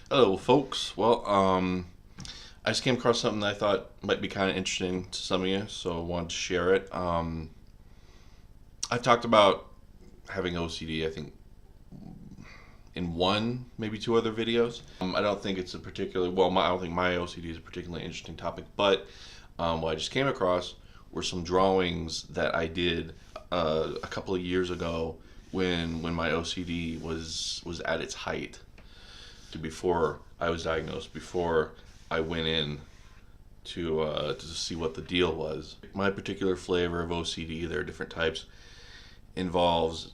Hello, folks. I just came across something that I thought might be kind of interesting to some of you, so I wanted to share it. I've talked about having OCD, I think, in one, maybe two other videos. I don't think it's a particularly, I don't think my OCD is a particularly interesting topic, but what I just came across were some drawings that I did a couple of years ago when my OCD was at its height. Before I was diagnosed, before I went in to see what the deal was. My particular flavor of OCD, there are different types, involves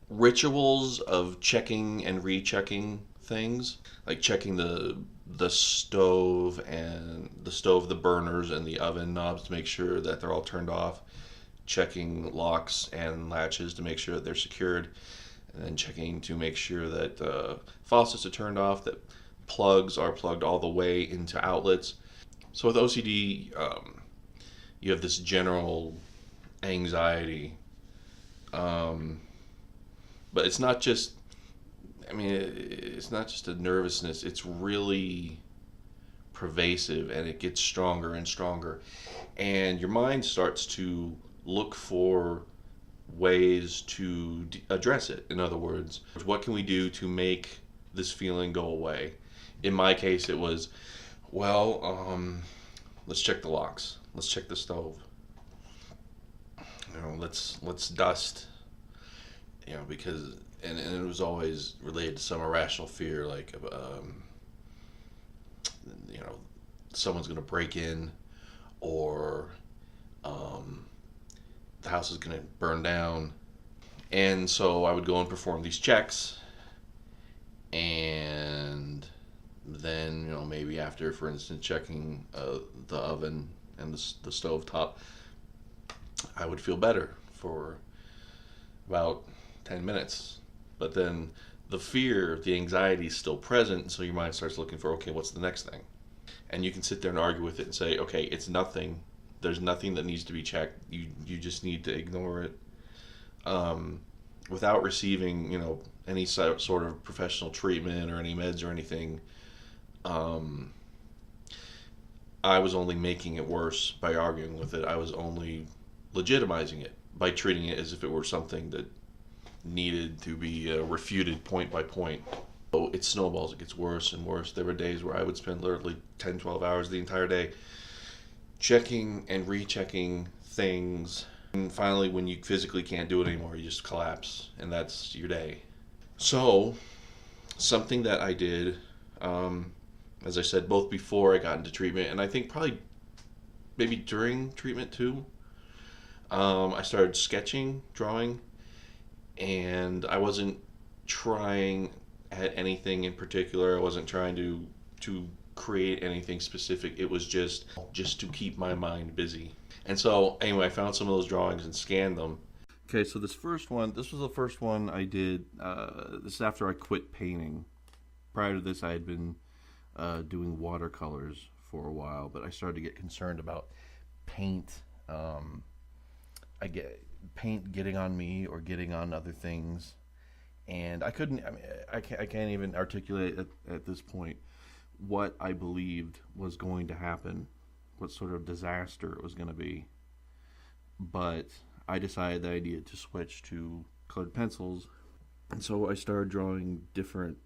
rituals of checking and rechecking things, like checking the stove and the burners and the oven knobs to make sure that they're all turned off, checking locks and latches to make sure that they're secured, and then checking to make sure that faucets are turned off, that plugs are plugged all the way into outlets. So with OCD, you have this general anxiety, um, but it's not just. I mean, it's not just a nervousness. It's really pervasive, and it gets stronger and stronger. And your mind starts to look for ways to address it. In other words, what can we do to make this feeling go away? In my case, it was, well, let's check the locks. Let's check the stove. Let's dust. Because and it was always related to some irrational fear, like you know, someone's gonna break in, or um, the house is gonna burn down. And so I would go and perform these checks, and then maybe after, for instance, checking the oven and the stove top, I would feel better for about 10 minutes. But then the fear, the anxiety is still present, so your mind starts looking for, okay, what's the next thing? And you can sit there and argue with it and say, okay, it's nothing. There's nothing that needs to be checked. You just need to ignore it, without receiving any sort of professional treatment or any meds or anything. Um, I was only making it worse by arguing with it. I was only legitimizing it by treating it as if it were something that needed to be refuted point by point. So it snowballs, it gets worse and worse. There were days where I would spend literally 10, 12 hours the entire day checking and rechecking things. And finally, when you physically can't do it anymore, you just collapse, and that's your day. So, something that I did, as I said, both before I got into treatment, and I think probably maybe during treatment too, I started sketching, drawing, and I wasn't trying at anything in particular. I wasn't trying to create anything specific. It was just to keep my mind busy. And so anyway, I found some of those drawings and scanned them. Okay, so this was the first one I did. This is after I quit painting. Prior to this, I had been doing watercolors for a while, but I started to get concerned about paint. I get paint getting on me or getting on other things, and I couldn't. I mean, I can't even articulate at this point what I believed was going to happen, what sort of disaster it was going to be. But I decided that I needed to switch to colored pencils, and so I started drawing different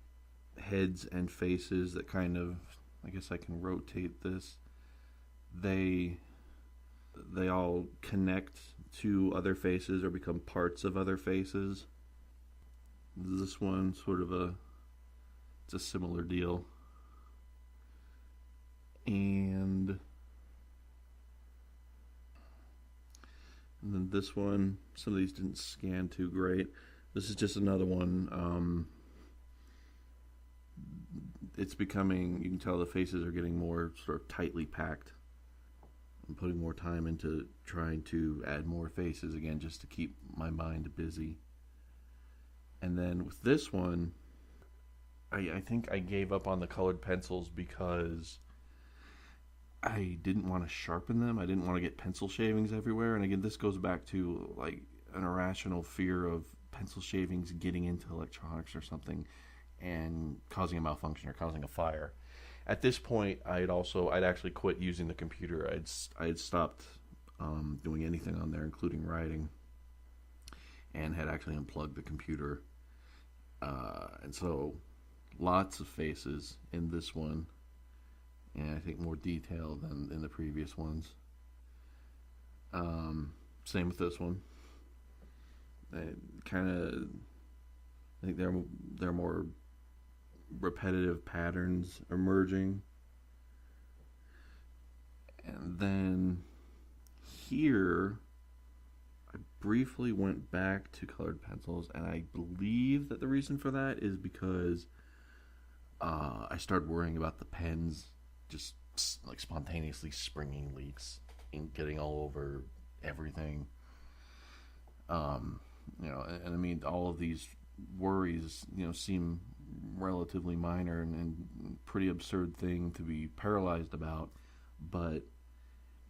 heads and faces that kind of, I guess I can rotate this. They all connect to other faces or become parts of other faces. This one sort of it's a similar deal. And then this one, some of these didn't scan too great. This is just another one. It's becoming, you can tell the faces are getting more sort of tightly packed. I'm putting more time into trying to add more faces again, just to keep my mind busy. And then with this one, I think I gave up on the colored pencils because I didn't want to sharpen them. I didn't want to get pencil shavings everywhere. And again, this goes back to like an irrational fear of pencil shavings getting into electronics or something. and causing a malfunction or causing a fire. At this point, I'd actually quit using the computer. I'd stopped doing anything on there, including writing, and had actually unplugged the computer. And so, lots of faces in this one, and I think more detail than in the previous ones. Same with this one. I think there are more repetitive patterns emerging. And then here, I briefly went back to colored pencils, and I believe that the reason for that is because I started worrying about the pens just like spontaneously springing leaks and getting all over everything. And I mean, all of these worries, seem relatively minor and pretty absurd thing to be paralyzed about, but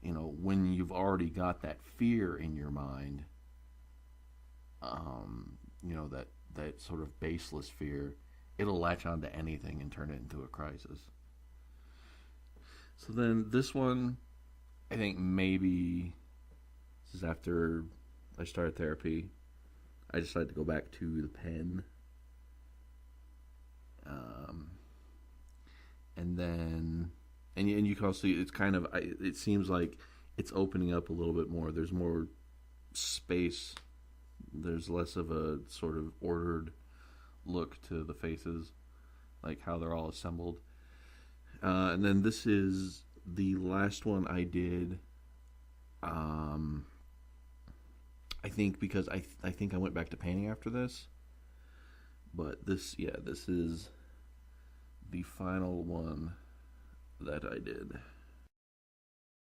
when you've already got that fear in your mind, that sort of baseless fear, it'll latch onto anything and turn it into a crisis. So then this one, I think maybe this is after I started therapy. I decided to go back to the pen. And you can also see it's kind of, it seems like it's opening up a little bit more. There's more space. There's less of a sort of ordered look to the faces, like how they're all assembled. And then this is the last one I did. I think because I think I went back to painting after this. But this is the final one that I did.